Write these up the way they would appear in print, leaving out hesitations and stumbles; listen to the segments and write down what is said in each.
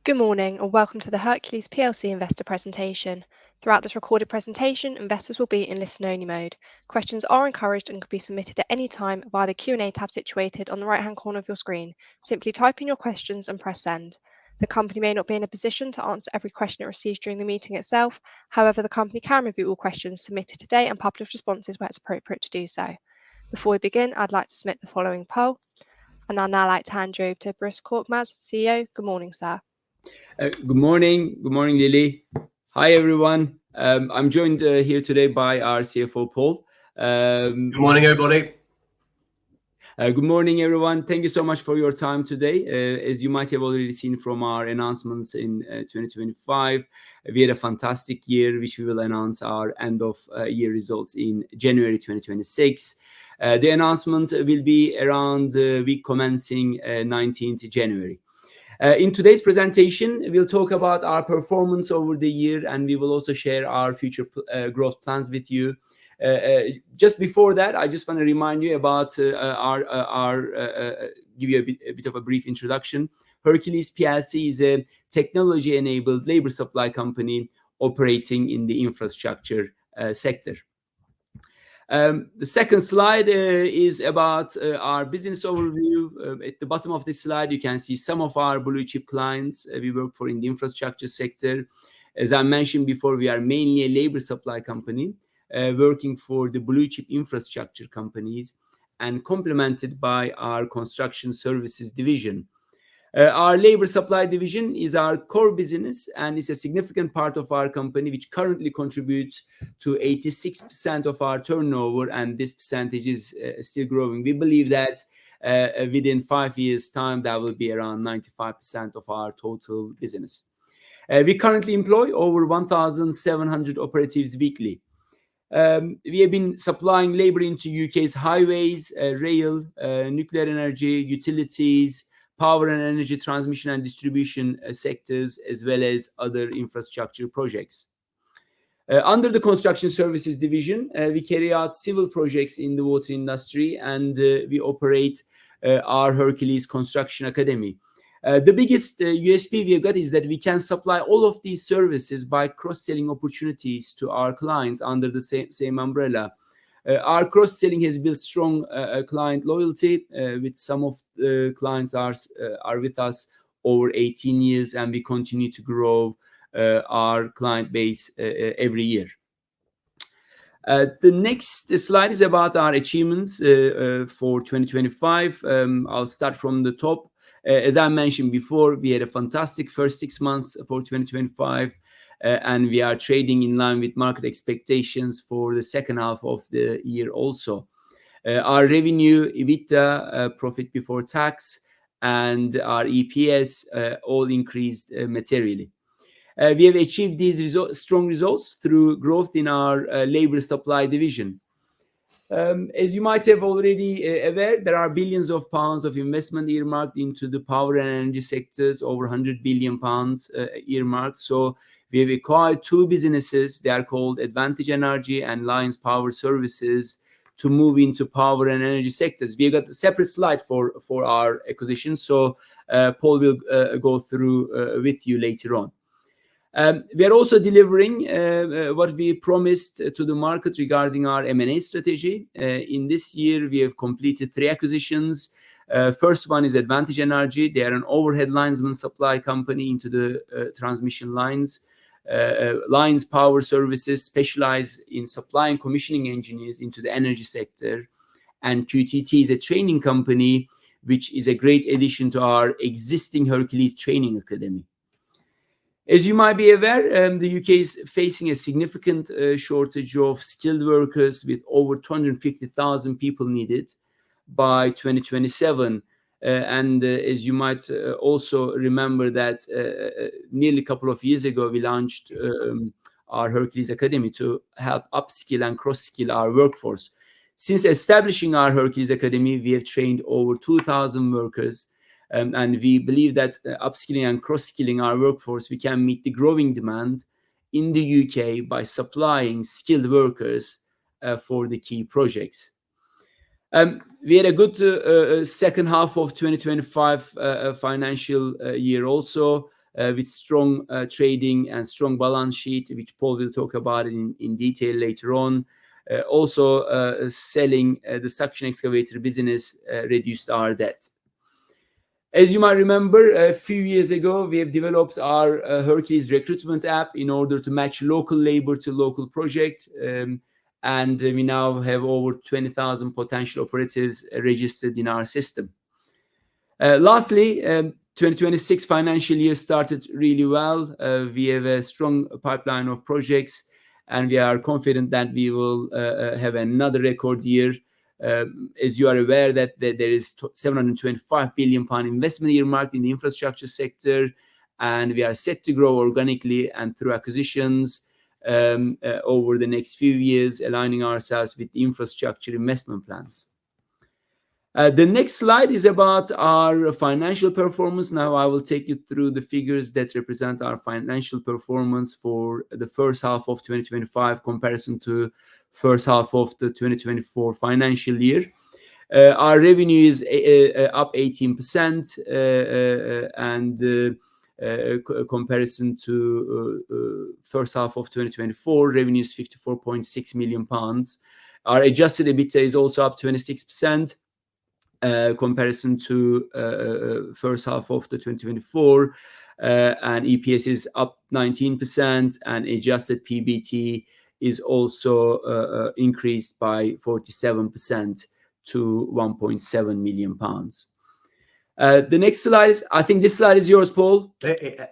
Good morning and welcome to the Hercules PLC investor presentation. Throughout this recorded presentation, investors will be in listen-only mode. Questions are encouraged and can be submitted at any time via the Q&A tab situated on the right-hand corner of your screen. Simply type in your questions and press send. The company may not be in a position to answer every question it receives during the meeting itself. However, the company can review all questions submitted today and publish responses where it's appropriate to do so. Before we begin, I'd like to submit the following poll, and I'd now like to hand you over to Bruce Korkmaz, CEO. Good morning, sir. Good morning, Lily. Hi, everyone. I'm joined here today by our CFO, Paul. Good morning, everybody. Good morning, everyone. Thank you so much for your time today. As you might have already seen from our announcements in 2025, we had a fantastic year, which we will announce our end of year results in January 2026. The announcement will be around week commencing 19th January. In today's presentation, we'll talk about our performance over the year, and we will also share our future growth plans with you. Just before that, I just want to remind you about give you a bit of a brief introduction. Hercules PLC is a technology-enabled labor supply company operating in the infrastructure sector. The second slide is about our business overview. At the bottom of this slide, you can see some of our blue chip clients we work for in the infrastructure sector. As I mentioned before, we are mainly a labor supply company working for the blue chip infrastructure companies and complemented by our construction services division. Our labor supply division is our core business and is a significant part of our company, which currently contributes to 86% of our turnover, and this percentage is still growing. We believe that within 5 years' time, that will be around 95% of our total business. We currently employ over 1,700 operatives weekly. We have been supplying labor into UK's highways, rail, nuclear energy, utilities, power and energy transmission and distribution sectors, as well as other infrastructure projects. Under the construction services division, we carry out civil projects in the water industry, and we operate our Hercules Construction Academy. The biggest USP we have got is that we can supply all of these services by cross-selling opportunities to our clients under the same umbrella. Our cross-selling has built strong client loyalty, with some of the clients are with us over 18 years, and we continue to grow our client base every year. The next slide is about our achievements for 2025. I'll start from the top. As I mentioned before, we had a fantastic first 6 months for 2025. And we are trading in line with market expectations for the second half of the year also. Our revenue, EBITDA, profit before tax, and our EPS all increased materially. We have achieved these strong results through growth in our labor supply division. As you might have already aware, there are billions of pounds of investment earmarked into the power and energy sectors, over 100 billion pounds earmarked. So we have acquired 2 businesses. They are called Advantage Energy and Lions Power Services to move into power and energy sectors. We have got a separate slide for our acquisition, so Paul will go through with you later on. We are also delivering what we promised to the market regarding our M&A strategy. In this year, we have completed 3 acquisitions. First one is Advantage Energy. They are an overhead linesman supply company into the transmission lines. Lions Power Services specialize in supplying commissioning engineers into the energy sector. And QTT is a training company, which is a great addition to our existing Hercules Training Academy. As you might be aware, the UK is facing a significant shortage of skilled workers with over 250,000 people needed by 2027. As you might also remember that nearly a couple of years ago, we launched our Hercules Academy to help upskill and cross-skill our workforce. Since establishing our Hercules Academy, we have trained over 2,000 workers, and we believe that upskilling and cross-skilling our workforce, we can meet the growing demand in the UK by supplying skilled workers for the key projects. We had a good second half of 2025 financial year also. with strong trading and strong balance sheet, which Paul will talk about in detail later on. Also, selling the suction excavator business reduced our debt. As you might remember, a few years ago, we have developed our Hercules recruitment app in order to match local labor to local project. And we now have over 20,000 potential operatives registered in our system. Lastly, 2026 financial year started really well. We have a strong pipeline of projects, and we are confident that we will have another record year. As you are aware that there is £725 billion investment earmarked in the infrastructure sector, and we are set to grow organically and through acquisitions over the next few years, aligning ourselves with the infrastructure investment plans. The next slide is about our financial performance. Now I will take you through the figures that represent our financial performance for the first half of 2025 comparison to first half of the 2024 financial year. Our revenue is up 18% and comparison to first half of 2024, revenue is £54.6 million. Our adjusted EBITDA is also up 26%. Comparison to first half of the 2024, and EPS is up 19%, and adjusted PBT is also increased by 47% to £1.7 million. The next slide is, I think this slide is yours, Paul.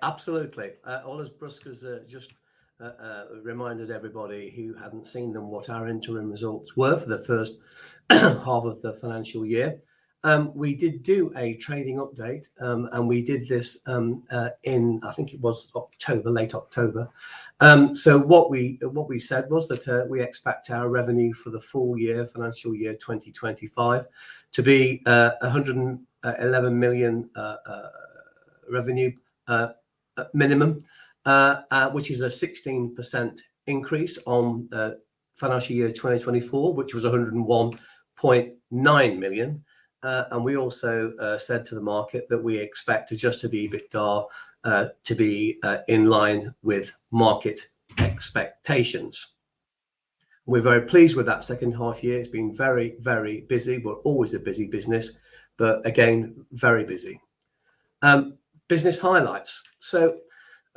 Absolutely. All as Brusque has just reminded everybody who hadn't seen them what our interim results were for the first half of the financial year. We did do a trading update, and we did this in, I think it was October, late October. So what we said was that we expect our revenue for the full year, financial year 2025, to be 111 million revenue minimum, which is a 16% increase on financial year 2024, which was 101.9 million. And we also said to the market that we expect adjusted EBITDA to be in line with market expectations. We're very pleased with that second half year. It's been very, very busy. We're always a busy business, but again, very busy. Business highlights. So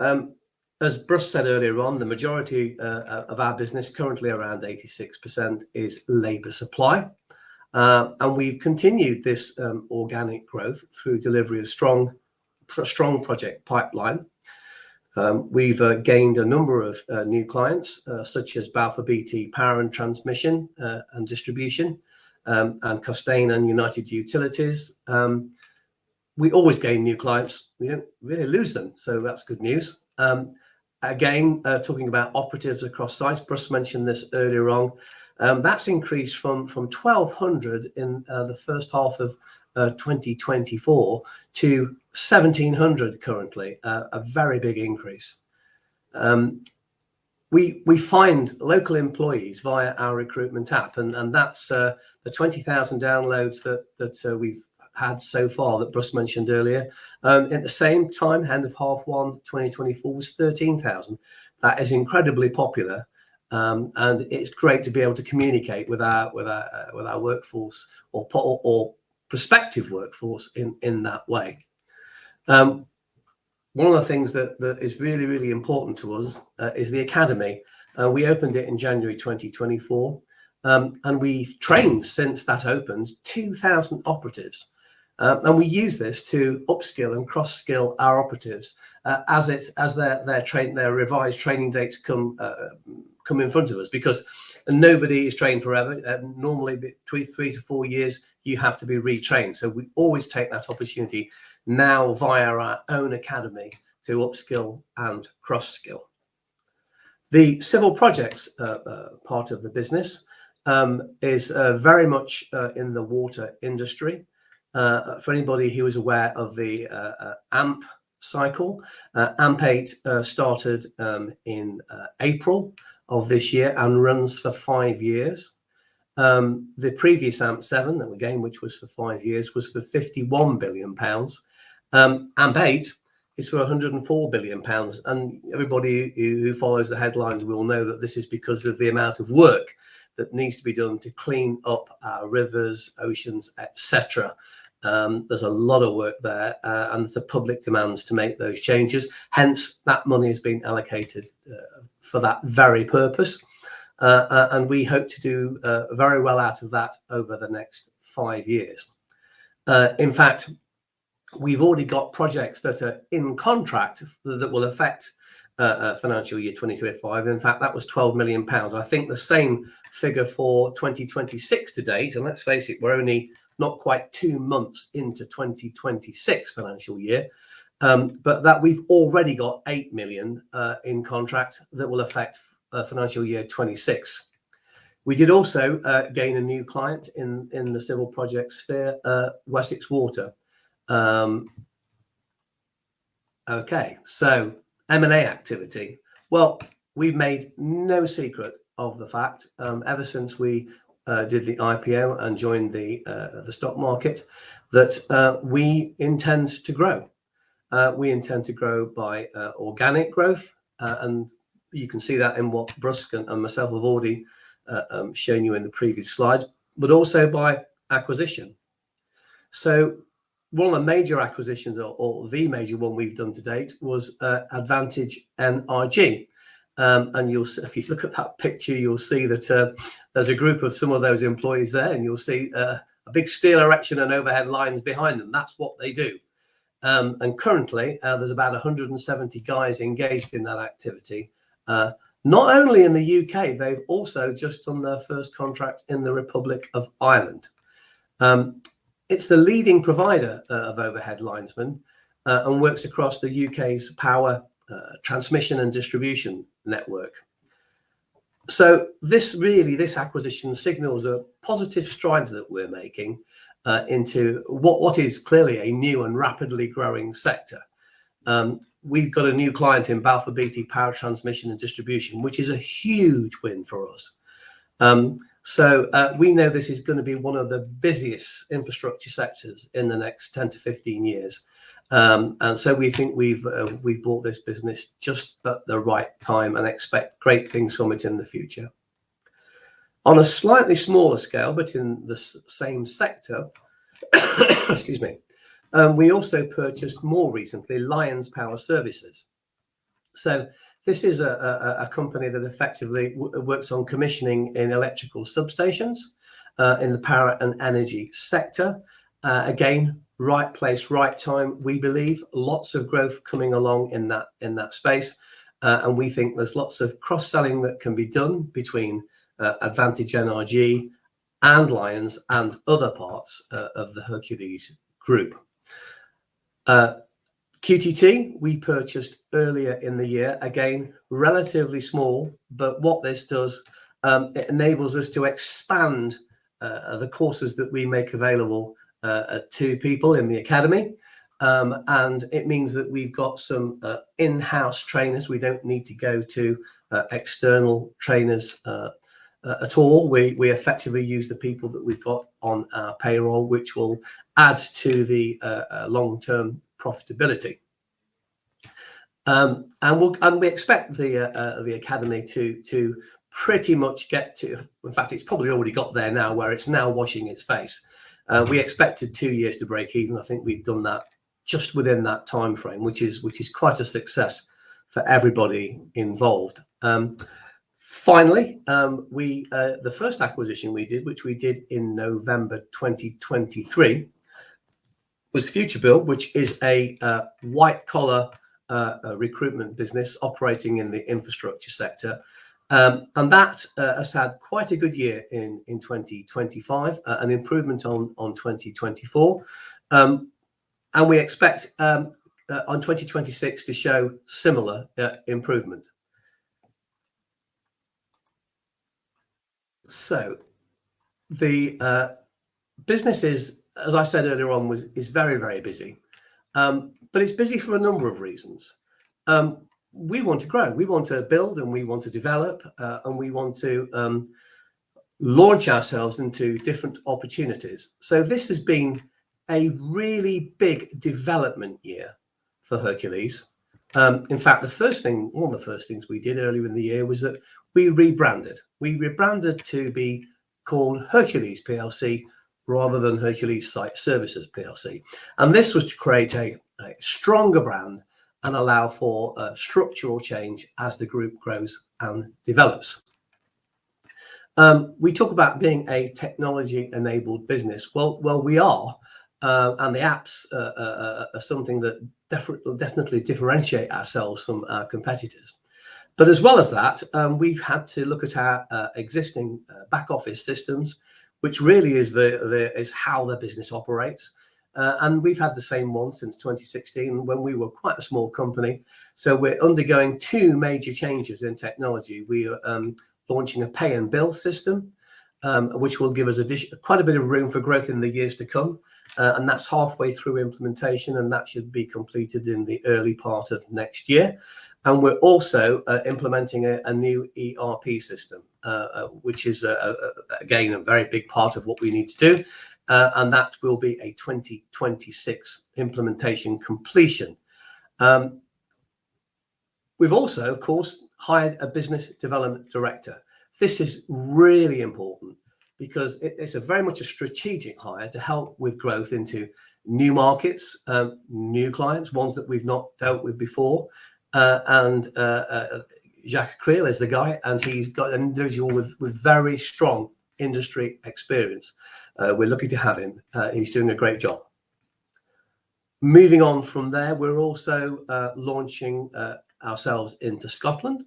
as Brusque said earlier on, the majority of our business, currently around 86%, is labour supply. And we've continued this organic growth through delivery of strong project pipeline. We've gained a number of new clients, such as Balfour Beatty Power and Transmission and Distribution, and Costain and United Utilities. We always gain new clients. We don't really lose them, so that's good news. Again, talking about operatives across sites, Brusque mentioned this earlier on. That's increased from 1,200 in the first half of 2024 to 1,700 currently, a very big increase. We find local employees via our recruitment app, and that's the 20,000 downloads that we've had so far that Brusque mentioned earlier. At the same time, end of half one 2024 was 13,000. That is incredibly popular. And it's great to be able to communicate with our workforce or prospective workforce in that way. One of the things that is really, really important to us is the Academy. We opened it in January 2024, and we've trained since that opened 2,000 operatives. And we use this to upskill and cross-skill our operatives as their revised training dates come in front of us, because nobody is trained forever. Normally between 3 to 4 years you have to be retrained, so we always take that opportunity now via our own academy to upskill and cross-skill. The civil projects part of the business is very much in the water industry. For anybody who is aware of the AMP cycle, AMP8 started in April of this year and runs for 5 years. The previous AMP7, again, which was for 5 years, was for £51 billion. AMP8 is for £104 billion. And everybody who follows the headlines will know that this is because of the amount of work that needs to be done to clean up our rivers, oceans, etc. There's a lot of work there, and the public demands to make those changes. Hence, that money has been allocated for that very purpose. And we hope to do very well out of that over the next 5 years. In fact, we've already got projects that are in contract that will affect financial year 2025. In fact, that was £12 million. I think the same figure for 2026 to date. And let's face it, we're only not quite 2 months into 2026 financial year. But that we've already got 8 million in contract that will affect financial year 26. We did also gain a new client in the civil project sphere, Wessex Water. Okay, so M&A activity. Well, we've made no secret of the fact ever since we did the IPO and joined the stock market that we intend to grow. We intend to grow by organic growth, and you can see that in what Brusk and myself have already shown you in the previous slides, but also by acquisition. So one of the major acquisitions, or the major one we've done to date, was Advantage NRG. And you'll, if you look at that picture, you'll see that there's a group of some of those employees there, and you'll see a big steel erection and overhead lines behind them. That's what they do. And currently, there's about 170 guys engaged in that activity. Not only in the UK, they've also just done their first contract in the Republic of Ireland. It's the leading provider of overhead linesmen and works across the UK's power transmission and distribution network. So this acquisition signals a positive strides that we're making into what is clearly a new and rapidly growing sector. We've got a new client in Balfour Beatty Power Transmission and Distribution, which is a huge win for us. So we know this is going to be one of the busiest infrastructure sectors in the next 10 to 15 years. And so we think we've bought this business just at the right time and expect great things from it in the future. On a slightly smaller scale, but in the same sector, excuse me, we also purchased more recently Lions Power Services. So this is a company that effectively works on commissioning in electrical substations in the power and energy sector. Again, right place, right time. We believe lots of growth coming along in that space, and we think there's lots of cross-selling that can be done between Advantage NRG and Lions and other parts of the Hercules group. QTT we purchased earlier in the year, again relatively small, but what this does, it enables us to expand the courses that we make available to people in the academy, and it means that we've got some in-house trainers. We don't need to go to external trainers at all. We effectively use the people that we've got on our payroll, which will add to the long-term profitability. And we expect the academy to pretty much get to, in fact, it's probably already got there now, where it's now washing its face. We expected 2 years to break even. I think we've done that just within that time frame, which is quite a success for everybody involved. Finally, the first acquisition we did, which we did in November 2023, was FutureBuild, which is a white-collar recruitment business operating in the infrastructure sector. And that has had quite a good year in 2025, an improvement on 2024. And we expect on 2026 to show similar improvement. So the business is, as I said earlier on, is very, very busy. But it's busy for a number of reasons. We want to grow, we want to build, and we want to develop, and we want to launch ourselves into different opportunities. So this has been a really big development year for Hercules. In fact, one of the first things we did earlier in the year was that we rebranded. We rebranded to be called Hercules PLC rather than Hercules Site Services PLC. And this was to create a stronger brand and allow for structural change as the group grows and develops. We talk about being a technology-enabled business. Well, we are, and the apps are something that definitely differentiate ourselves from our competitors. But as well as that, we've had to look at our existing back office systems, which really is how the business operates. And we've had the same one since 2016 when we were quite a small company. So we're undergoing two major changes in technology. We are launching a pay and bill system, which will give us quite a bit of room for growth in the years to come. And that's halfway through implementation, and that should be completed in the early part of next year. And we're also implementing a new ERP system, which is, again, a very big part of what we need to do. And that will be a 2026 implementation completion. We've also, of course, hired a business development director. This is really important because it's very much a strategic hire to help with growth into new markets, new clients, ones that we've not dealt with before. Jacques Creel is the guy, and he's got an individual with very strong industry experience. We're lucky to have him. He's doing a great job. Moving on from there, we're also launching ourselves into Scotland.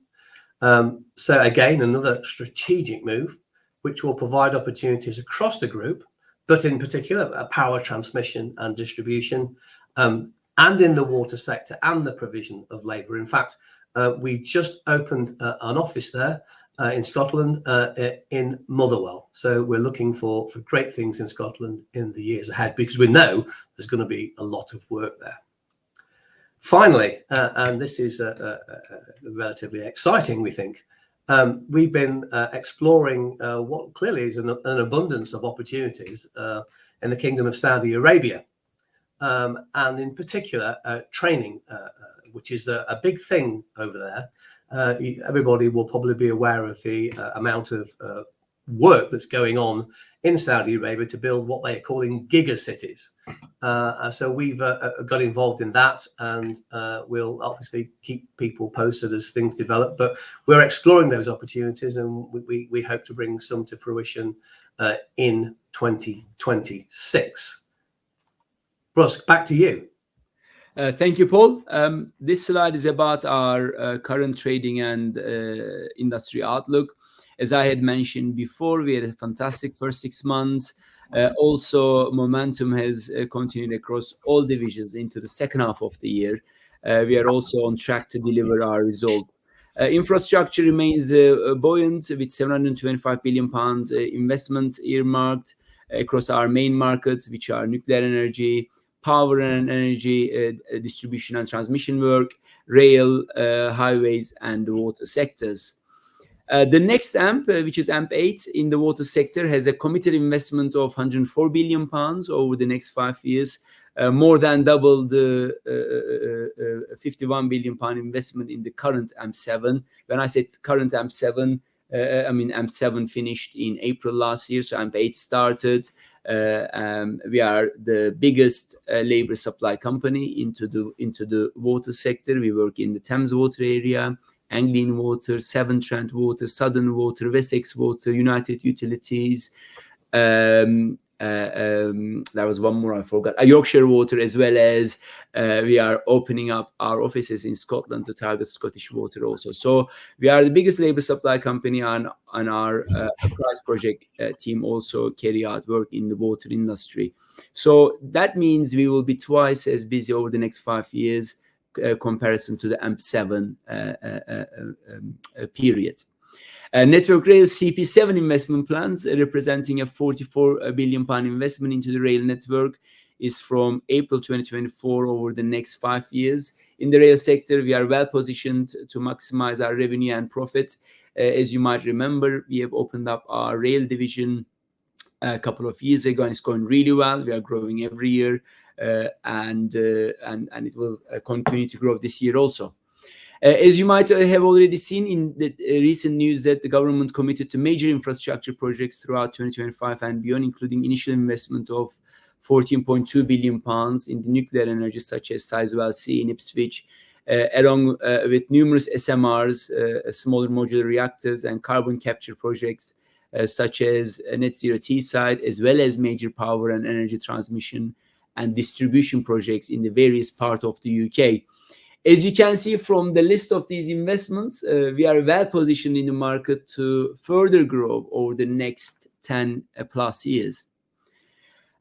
So again, another strategic move, which will provide opportunities across the group, but in particular, power transmission and distribution, and in the water sector and the provision of labour. In fact, we just opened an office there in Scotland in Motherwell. So we're looking for great things in Scotland in the years ahead because we know there's going to be a lot of work there. Finally, and this is relatively exciting, we think, we've been exploring what clearly is an abundance of opportunities in the Kingdom of Saudi Arabia, and in particular training, which is a big thing over there. Everybody will probably be aware of the amount of work that's going on in Saudi Arabia to build what they are calling gigacities. So we've got involved in that, and we'll obviously keep people posted as things develop. But we're exploring those opportunities, and we hope to bring some to fruition in 2026. Russ, back to you. Thank you, Paul. This slide is about our current trading and industry outlook. As I had mentioned before, we had a fantastic first 6 months. Also, momentum has continued across all divisions into the second half of the year. We are also on track to deliver our result. Infrastructure remains buoyant with £725 billion investments earmarked across our main markets, which are nuclear energy, power and energy distribution and transmission work, rail, highways, and the water sectors. The next AMP, which is AMP 8 in the water sector, has a committed investment of £104 billion over the next 5 years, more than double the £51 billion investment in the current AMP 7. When I said current AMP 7, I mean AMP 7 finished in April last year, so AMP 8 started. We are the biggest labour supply company into the water sector. We work in the Thames Water area, Anglian Water, Severn Trent Water, Southern Water, Wessex Water, United Utilities. There was one more I forgot. Yorkshire Water, as well as we are opening up our offices in Scotland to target Scottish Water also. So we are the biggest labour supply company, and our price project team also carry out work in the water industry. So that means we will be twice as busy over the next 5 years comparison to the AMP 7 period. Network Rail's CP7 investment plans, representing a £44 billion investment into the rail network, is from April 2024 over the next 5 years. In the rail sector, we are well positioned to maximize our revenue and profit. As you might remember, we have opened up our rail division a couple of years ago, and it's going really well. We are growing every year, and it will continue to grow this year also. As you might have already seen in the recent news, that the government committed to major infrastructure projects throughout 2025 and beyond, including initial investment of £14.2 billion in the nuclear energy, such as Sizewell C in Ipswich, along with numerous SMRs, smaller modular reactors, and carbon capture projects, such as Net Zero Teesside, as well as major power and energy transmission and distribution projects in the various parts of the UK. As you can see from the list of these investments, we are well positioned in the market to further grow over the next 10 plus years.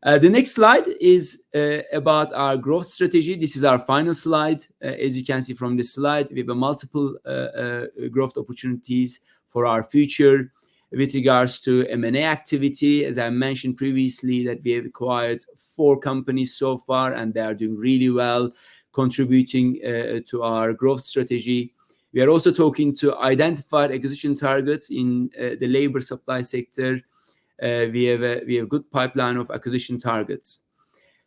The next slide is about our growth strategy. This is our final slide. As you can see from this slide, we have multiple growth opportunities for our future. With regards to M&A activity, as I mentioned previously, that we have acquired 4 companies so far, and they are doing really well, contributing to our growth strategy. We are also talking to identified acquisition targets in the labor supply sector. We have a good pipeline of acquisition targets.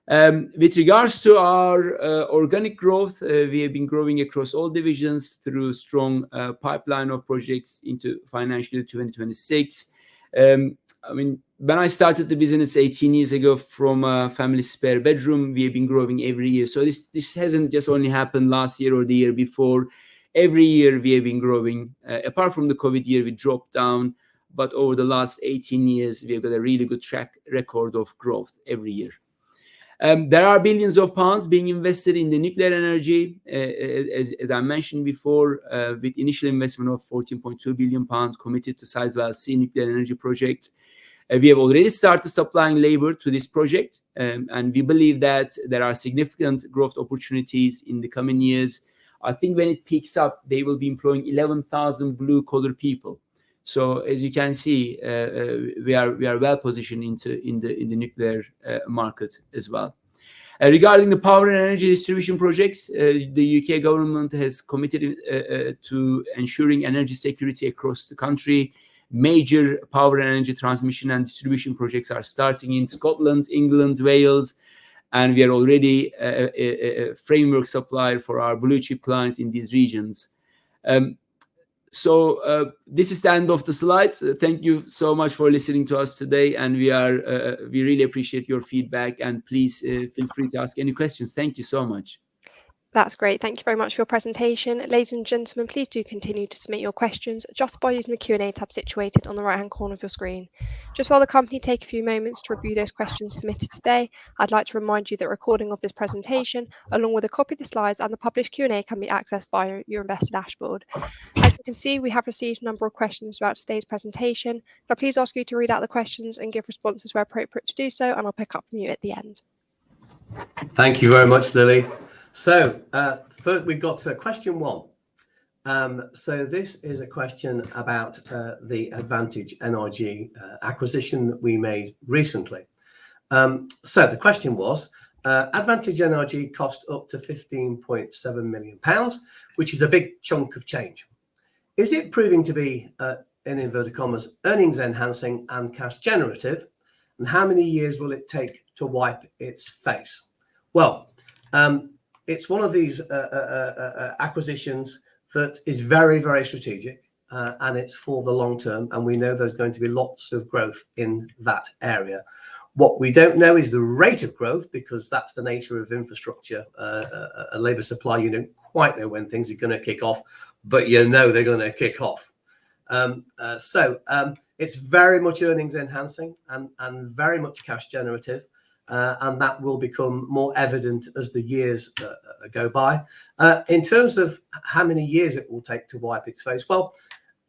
With regards to our organic growth, we have been growing across all divisions through strong pipeline of projects into financial year 2026. I mean, when I started the business 18 years ago from a family spare bedroom, we have been growing every year. So this hasn't just only happened last year or the year before. Every year we have been growing. Apart from the COVID year, we dropped down. But over the last 18 years, we have got a really good track record of growth every year. There are billions of pounds being invested in the nuclear energy, as I mentioned before, with initial investment of £14.2 billion committed to Sizewell C nuclear energy project. We have already started supplying labor to this project, and we believe that there are significant growth opportunities in the coming years. I think when it picks up, they will be employing 11,000 blue-collar people. So as you can see, we are well positioned in the nuclear market as well. Regarding the power and energy distribution projects, the UK government has committed to ensuring energy security across the country. Major power and energy transmission and distribution projects are starting in Scotland, England, Wales, and we are already a framework supplier for our blue chip clients in these regions. So this is the end of the slide. Thank you so much for listening to us today, and we really appreciate your feedback, and please feel free to ask any questions. Thank you so much. That's great. Thank you very much for your presentation. Ladies and gentlemen, please do continue to submit your questions just by using the Q&A tab situated on the right-hand corner of your screen. Just while the company take a few moments to review those questions submitted today, I'd like to remind you that recording of this presentation, along with a copy of the slides and the published Q&A, can be accessed via your investor dashboard. As you can see, we have received a number of questions throughout today's presentation. Now, please ask you to read out the questions and give responses where appropriate to do so, and I'll pick up from you at the end. Thank you very much, Lily. So first, we've got question 1. So this is a question about the Advantage NRG acquisition that we made recently. So the question was, Advantage NRG cost up to £15.7 million, which is a big chunk of change. Is it proving to be, in inverted commas, earnings enhancing and cash generative? And how many years will it take to wipe its face? Well, it's one of these acquisitions that is very, very strategic, and it's for the long term. And we know there's going to be lots of growth in that area. What we don't know is the rate of growth, because that's the nature of infrastructure. A labour supply, you don't quite know when things are going to kick off, but you know they're going to kick off. So it's very much earnings enhancing and very much cash generative. And that will become more evident as the years go by. In terms of how many years it will take to wipe its face, well,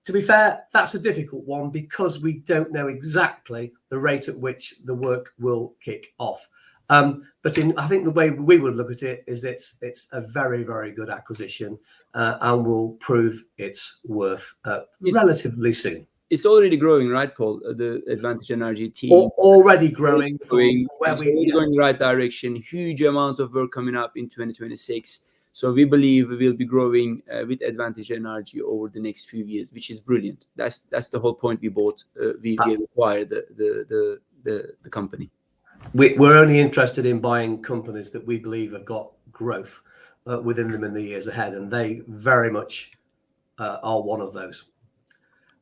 to be fair, that's a difficult one because we don't know exactly the rate at which the work will kick off. But I think the way we would look at it is it's a very, very good acquisition and will prove its worth relatively soon. It's already growing, right, Paul? The Advantage NRG team already growing. It's already going in the right direction. Huge amount of work coming up in 2026. So we believe we will be growing with Advantage NRG over the next few years, which is brilliant. That's the whole point we bought. We acquired the the company. We're only interested in buying companies that we believe have got growth within them in the years ahead, and they very much are one of those.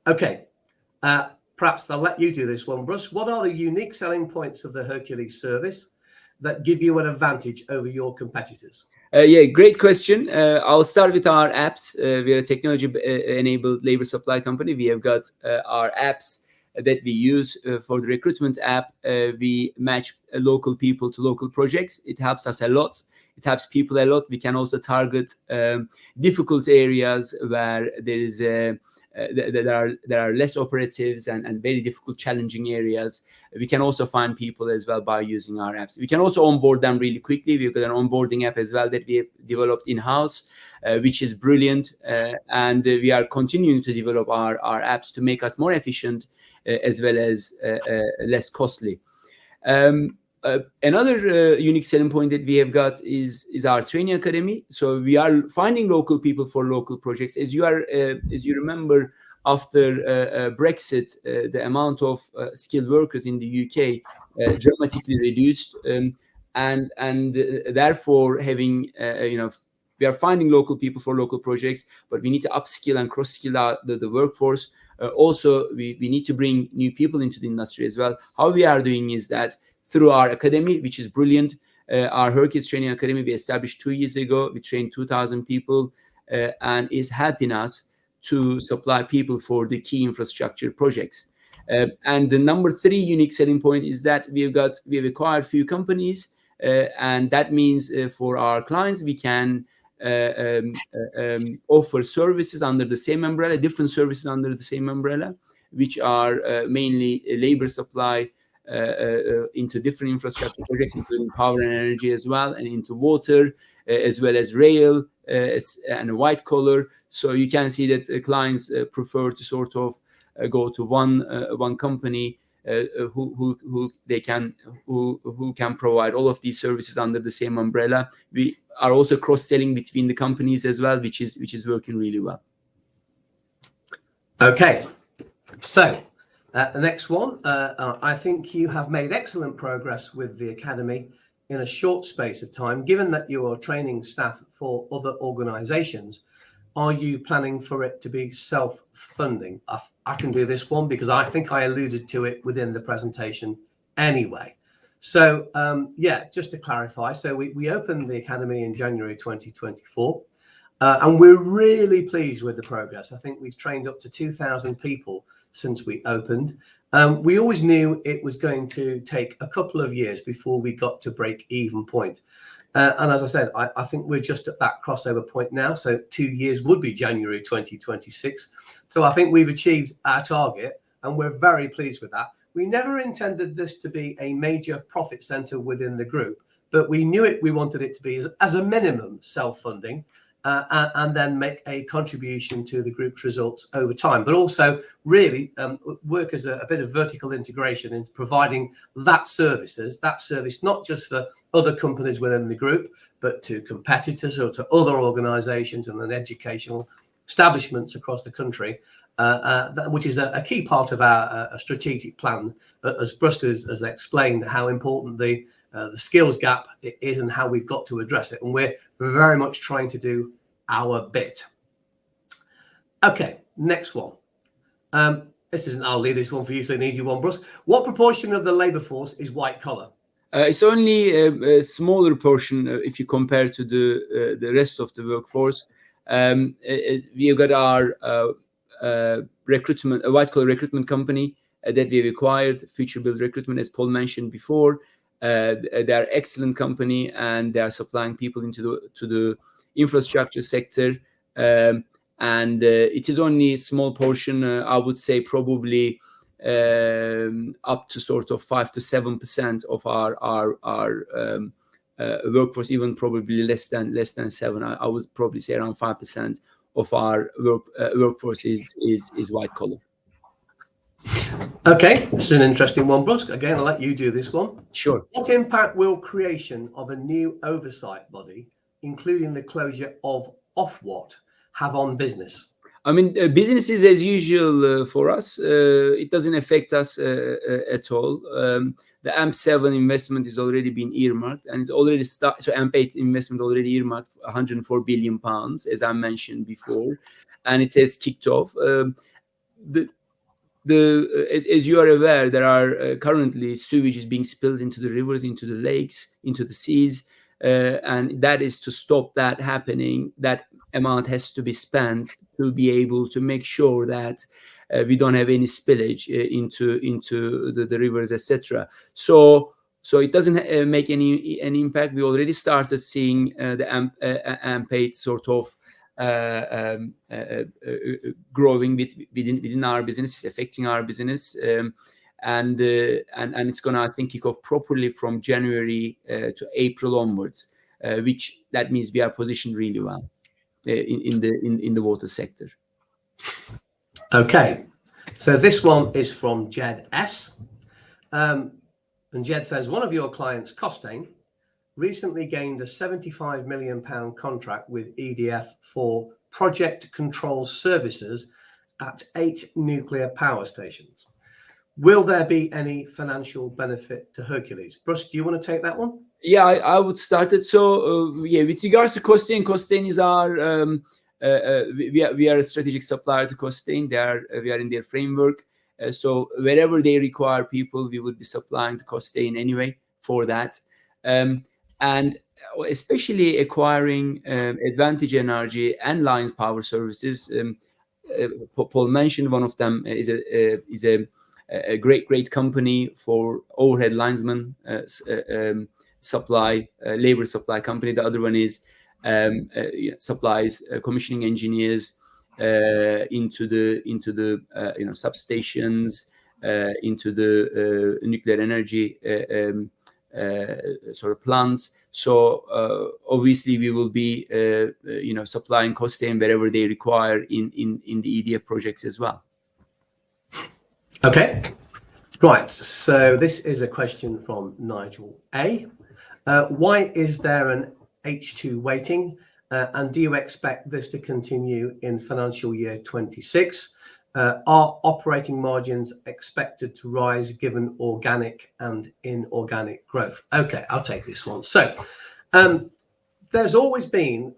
Okay, perhaps I'll let you do this one, Bruce. What are the unique selling points of the Hercules service that give you an advantage over your competitors? Yeah, great question. I'll start with our apps. We are a technology-enabled labor supply company. We have got our apps that we use for the recruitment app. We match local people to local projects. It helps us a lot. It helps people a lot. We can also target difficult areas where there are less operatives and very difficult, challenging areas. We can also find people as well by using our apps. We can also onboard them really quickly. We've got an onboarding app as well that we have developed in-house, which is brilliant. And we are continuing to develop our apps to make us more efficient as well as less costly. Another unique selling point that we have got is our training academy. So we are finding local people for local projects. As you remember, after Brexit, the amount of skilled workers in the UK dramatically reduced, and therefore having we are finding local people for local projects, but we need to upskill and cross-skill the workforce. Also, we need to bring new people into the industry as well. How we are doing is that through our academy, which is brilliant, our Hercules Training Academy we established 2 years ago. We trained 2,000 people and is helping us to supply people for the key infrastructure projects. And the number 3 unique selling point is that we have acquired few companies, and that means for our clients we can offer services under the same umbrella, different services under the same umbrella, which are mainly labor supply into different infrastructure projects, including power and energy as well, and into water, as well as rail and white collar. So you can see that clients prefer to sort of go to one company who can provide all of these services under the same umbrella. We are also cross-selling between the companies as well, which is working really well. Okay, so the next one, I think you have made excellent progress with the Academy in a short space of time. Given that you are training staff for other organisations, are you planning for it to be self-funding? I can do this one because I think I alluded to it within the presentation anyway. So yeah, just to clarify, so we opened the Academy in January 2024, and we're really pleased with the progress. I think we've trained up to 2,000 people since we opened. We always knew it was going to take a couple of years before we got to break-even point. And as I said, I think we're just at that crossover point now. So 2 years would be January 2026. So I think we've achieved our target, and we're very pleased with that. We never intended this to be a major profit center within the group, but we knew we wanted it to be as a minimum self-funding, and then make a contribution to the group's results over time, but also really work as a bit of vertical integration in providing that service not just for other companies within the group, but to competitors or to other organisations and then educational establishments across the country, which is a key part of our strategic plan, as Bruce has explained how important the skills gap is and how we've got to address it, and we're very much trying to do our bit. Okay, next one. I'll leave this one for you, so an easy one, Bruce. What proportion of the labour force is white collar? It's only a smaller portion if you compare to the rest of the workforce. We've got our recruitment, a white collar recruitment company that we've acquired, Future Build Recruitment, as Paul mentioned before. They are excellent company, and they are supplying people to the infrastructure sector. And it is only a small portion. I would say probably up to sort of 5 to 7% of our workforce, even probably less than 7. I would probably say around 5% of our workforce is white collar. Okay, this is an interesting one, Bruce. Again, I'll let you do this one. Sure. What impact will creation of a new oversight body, including the closure of Ofwat, have on business? I mean, business is as usual for us. It doesn't affect us at all. The AMP7 investment is already been earmarked, and it's already started. So AMP8 investment already earmarked 104 billion pounds, as I mentioned before, and it has kicked off. As you are aware, there are currently sewages being spilled into the rivers, into the lakes, into the seas, and that is to stop that happening. That amount has to be spent to be able to make sure that we don't have any spillage into the rivers, etc. So it doesn't make any impact. We already started seeing the AMP8 sort of growing within our business, affecting our business, and it's gonna, I think, kick off properly from January to April onwards, which that means we are positioned really well in the water sector. Okay, so this one is from Jed S, and Jed says one of your clients, Costain, recently gained a £75 million contract with EDF for project control services at 8 nuclear power stations. Will there be any financial benefit to Hercules? Bruce, do you want to take that one? Yeah, I would start it. So with regards to Costain is our we are a strategic supplier to Costain. We are in their framework. So wherever they require people, we would be supplying to Costain anyway for that. And especially acquiring Advantage Energy and Lions Power Services. Paul mentioned one of them is a great company for overhead linesman supply, labor supply company. The other one is supplies commissioning engineers into the substations, into the nuclear energy sort of plants. So obviously we will be supplying Costain wherever they require in the EDF projects as well. Okay, right. So this is a question from Nigel A. Why is there an H2 weighting, and do you expect this to continue in financial year 26? Are operating margins expected to rise given organic and inorganic growth? Okay, I'll take this one. So there's always been,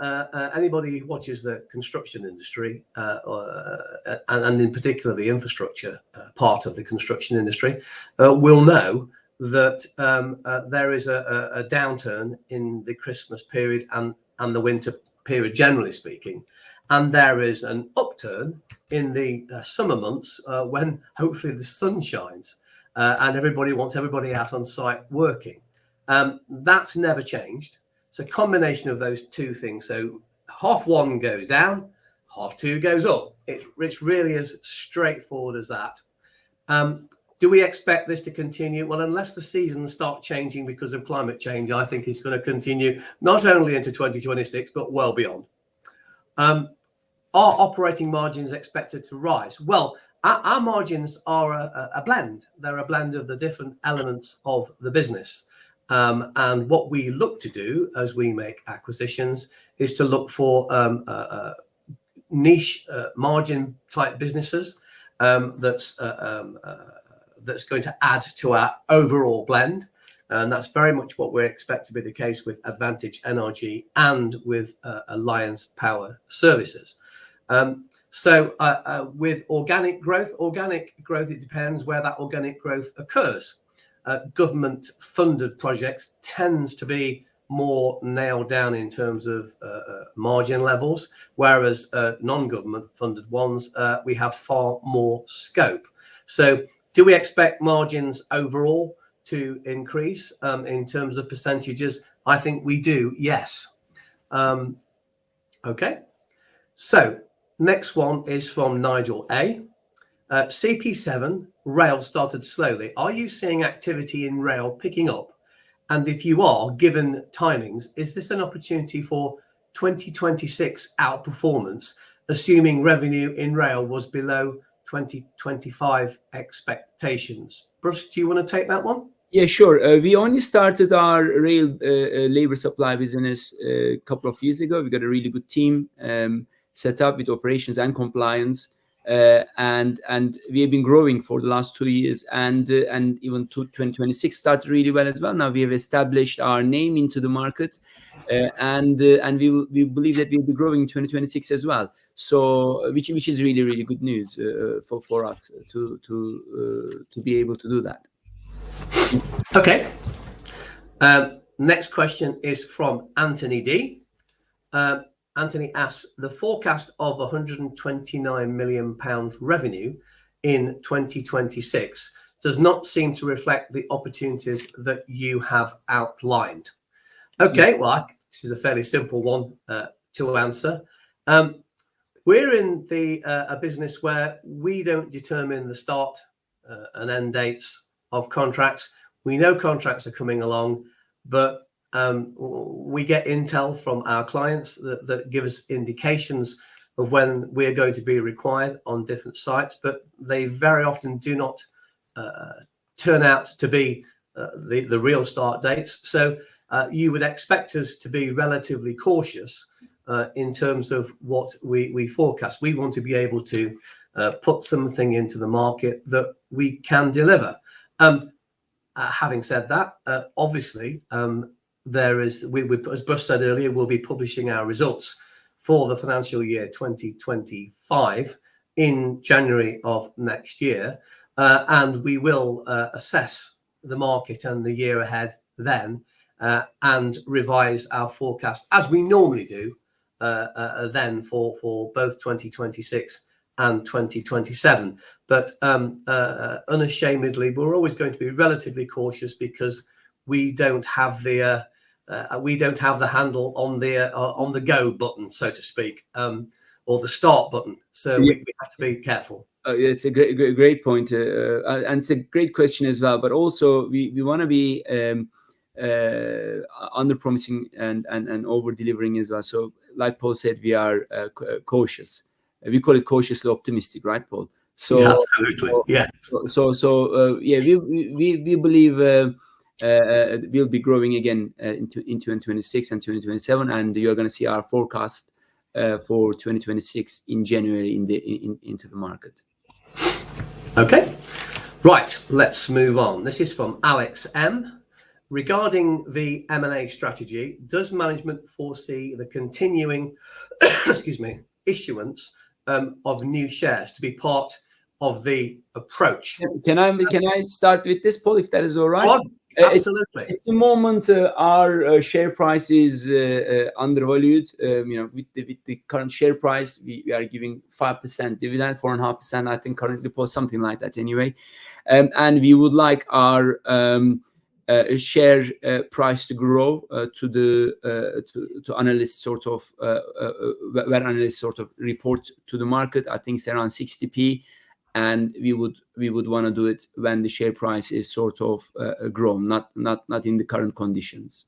anybody who watches the construction industry, and in particular the infrastructure part of the construction industry, will know that there is a downturn in the Christmas period and the winter period, generally speaking. And there is an upturn in the summer months when hopefully the sun shines and everybody wants everybody out on site working. That's never changed. It's a combination of those two things. So half one goes down, half two goes up. It's really as straightforward as that. Do we expect this to continue? Well, unless the seasons start changing because of climate change, I think it's going to continue not only into 2026, but well beyond. Are operating margins expected to rise? Well, our margins are a blend. They're a blend of the different elements of the business. And what we look to do as we make acquisitions is to look for niche margin type businesses that's going to add to our overall blend. And that's very much what we expect to be the case with Advantage Energy and with Lions Power Services. So with organic growth, it depends where that organic growth occurs. Government funded projects tends to be more nailed down in terms of margin levels, whereas non-government funded ones, we have far more scope. So do we expect margins overall to increase in terms of percentages? I think we do, yes. Okay, so next one is from Nigel A. CP7 rail started slowly. Are you seeing activity in rail picking up? And if you are, given timings, is this an opportunity for 2026 outperformance, assuming revenue in rail was below 2025 expectations? Bruce, do you want to take that one? Yeah, sure. We only started our rail labor supply business a couple of years ago. We got a really good team. set up with operations and compliance. And we have been growing for the last 2 years, and even 2026 started really well as well. Now we have established our name into the market, and we believe that we'll be growing in 2026 as well. So which is really good news for us to be able to do that. Okay. Next question is from Anthony D. Anthony asks, the forecast of £129 million revenue in 2026 does not seem to reflect the opportunities that you have outlined. Okay, well, this is a fairly simple one to answer. We're in a business where we don't determine the start and end dates of contracts. We know contracts are coming along, but we get intel from our clients that give us indications of when we're going to be required on different sites, but they very often do not turn out to be the real start dates. So you would expect us to be relatively cautious in terms of what we forecast. We want to be able to put something into the market that we can deliver. Having said that, obviously, as Bruce said earlier, we'll be publishing our results for the financial year 2025 in January of next year, and we will assess the market and the year ahead then, and revise our forecast as we normally do then for both 2026 and 2027. But unashamedly, we're always going to be relatively cautious because we don't have the handle on the go button, so to speak, or the start button. So we have to be careful. It's a great point, and it's a great question as well. But also, we want to be under promising and over delivering as well. So, like Paul said, we are cautious. We call it cautiously optimistic, right, Paul? So yeah, absolutely, yeah. We believe we'll be growing again in 2026 and 2027, and you're going to see our forecast for 2026 in January into the market. Okay, right. Let's move on. This is from Alex M. Regarding the M&A strategy, does management foresee the continuing, issuance of new shares to be part of the approach? Can I start with this, Paul, if that is all right? Absolutely. At the moment, our share price is undervalued. With the current share price, we are giving 5% dividend, 4.5%, I think currently, Paul, something like that anyway. And we would like our share price to grow to analysts sort of where analysts sort of report to the market. I think it's around 60p. And we would want to do it when the share price is sort of grown, not in the current conditions.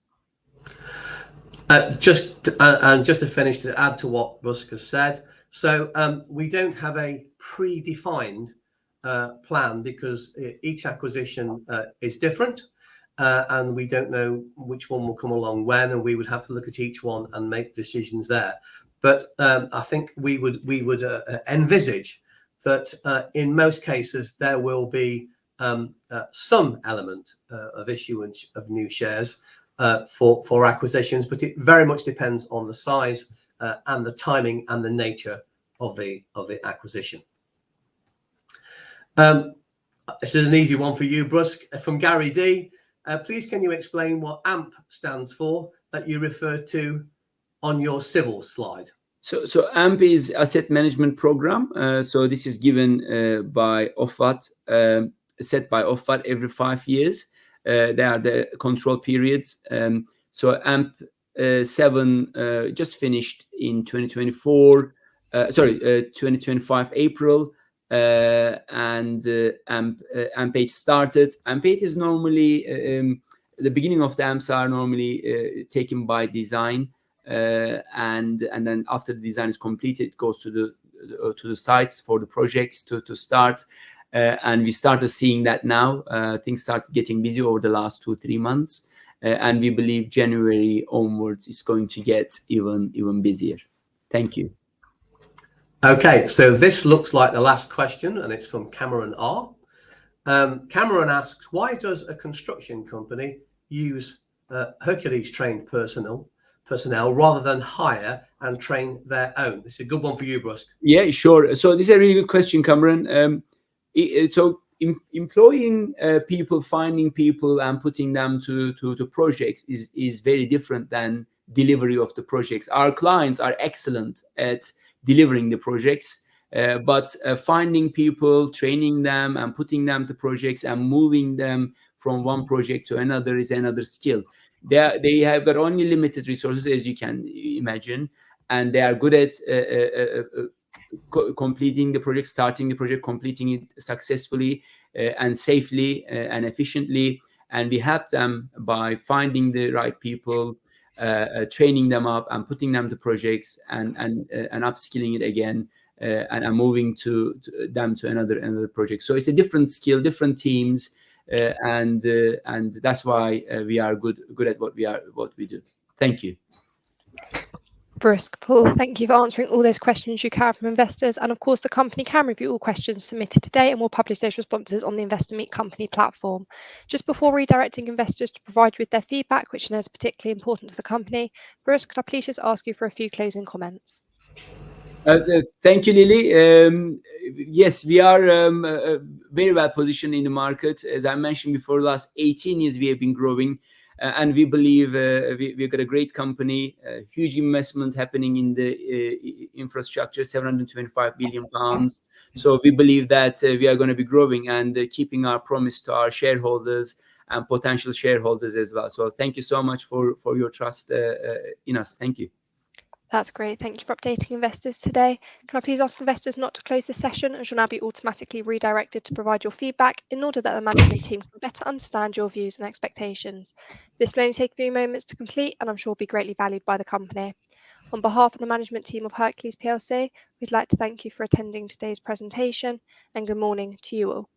Just to finish, to add to what Busk has said, so we don't have a predefined plan because each acquisition is different, and we don't know which one will come along when, and we would have to look at each one and make decisions there. But I think we would envisage that in most cases there will be some element of issuance of new shares for acquisitions, but it very much depends on the size and the timing and the nature of the acquisition. This is an easy one for you, Bruce, from Gary D. Please, can you explain what AMP stands for that you referred to on your civil slide? So AMP is Asset Management Program. So this is given by OFAT, set by OFAT every 5 years. They are the control periods. So AMP 7 just finished in 2025 April, and AMP 8 started. AMP 8 is normally the beginning of the AMPs are normally taken by design. And then after the design is completed, it goes to the sites for the projects to start. And we started seeing that now. Things started getting busy over the last 2-3 months. And we believe January onwards is going to get even busier. Thank you. Okay, so this looks like the last question, and it's from Cameron R. Cameron asks, why does a construction company use Hercules trained personnel rather than hire and train their own? This is a good one for you, Brusque. Yeah, sure. So this is a really good question, Cameron. Employing people, finding people, and putting them to projects is very different than delivery of the projects. Our clients are excellent at delivering the projects, but finding people, training them, and putting them to projects and moving them from one project to another is another skill. They have got only limited resources, as you can imagine, and they are good at completing the project, starting the project, completing it successfully and safely and efficiently. And we help them by finding the right people, training them up, and putting them to projects, and upskilling it again, and moving them to another project. So it's a different skill, different teams, and that's why we are good at what we do. Thank you. Brusque, Paul, thank you for answering all those questions you carry from investors. And of course, the company can review all questions submitted today and will publish those responses on the Investor Meet Company platform. Just before redirecting investors to provide you with their feedback, which I know is particularly important to the company, Brusque, could I please just ask you for a few closing comments? Thank you, Lily. Yes, we are very well positioned in the market. As I mentioned before, the last 18 years we have been growing. And we believe we've got a great company, huge investment happening in the infrastructure, 725 billion pounds. So we believe that we are going to be growing and keeping our promise to our shareholders and potential shareholders as well. So thank you so much for your trust in us. Thank you. That's great. Thank you for updating investors today. Can I please ask investors not to close this session, as you'll now be automatically redirected to provide your feedback in order that the management team can better understand your views and expectations. This may only take a few moments to complete, and I'm sure will be greatly valued by the company. On behalf of the management team of Hercules PLC, we'd like to thank you for attending today's presentation, and good morning to you all.